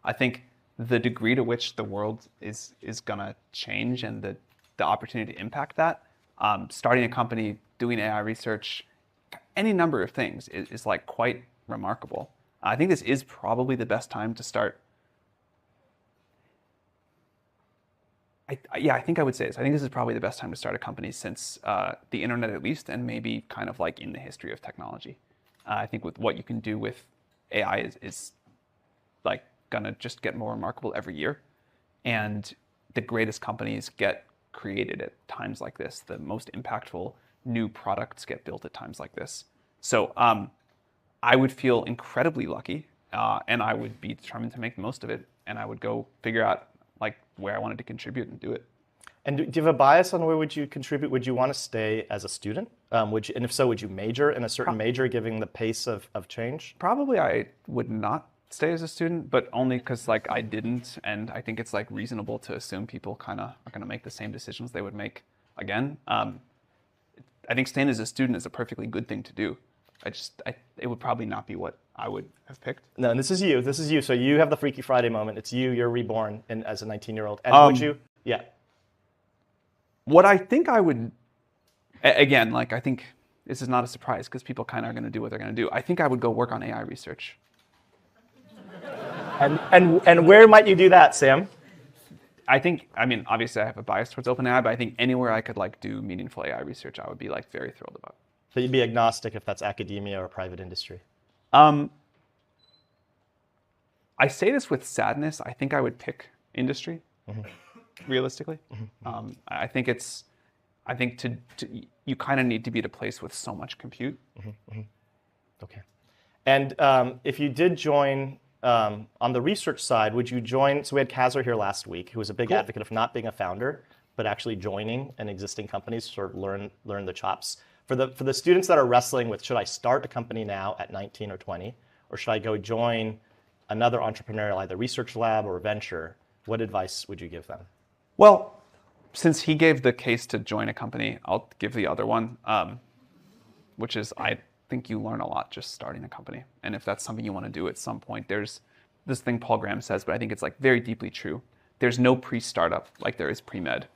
I think the degree to which the world is gonna change and the opportunity to impact that, starting a company, doing AI research, any number of things is like quite remarkable. I think this is probably the best time to start. Yeah, I think I would say this. I think this is probably the best time to start a company since the internet, at least, and maybe kind of like in the history of technology. I think with what you can do with AI is like gonna just get more remarkable every year, and the greatest companies get created at times like this. The most impactful new products get built at times like this. So I would feel incredibly lucky, and I would be determined to make the most of it, and I would go figure out like where I wanted to contribute and do it. And do you have a bias on where would you contribute? Would you want to stay as a student? And if so, would you major in a certain major, given the pace of change? Probably I would not stay as a student, but only because like I didn't, and I think it's like reasonable to assume people kind of are going to make the same decisions they would make again. I think staying as a student is a perfectly good thing to do. It would probably not be what I would have picked. No, and this is you. This is you. So you have the Freaky Friday moment. It's you. You're reborn as a 19-year-old. And would you? Yeah. What I think I would, again, like I think this is not a surprise because people kind of are going to do what they're going to do. I think I would go work on AI research. And where might you do that, Sam? I mean, obviously I have a bias towards OpenAI, but I think anywhere I could like do meaningful AI research, I would be like very thrilled about. So you'd be agnostic if that's academia or private industry. I say this with sadness. I think I would pick industry, realistically. I think you kind of need to be at a place with so much compute. Okay. And if you did join on the research side, would you join? So we had Kazar here last week, who was a big advocate of not being a founder, but actually joining an existing company to sort of learn the chops. For the students that are wrestling with, should I start a company now at 19 or 20, or should I go join another entrepreneurial, either research lab or venture, what advice would you give them? Well, since he gave the case to join a company, I'll give the other one, which is I think you learn a lot just starting a company. And if that's something you want to do at some point, there's this thing Paul Graham says, but I think it's like very deeply true. There's no pre-startup like there is pre-med.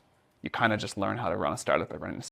You kind of just learn how to run a startup by running a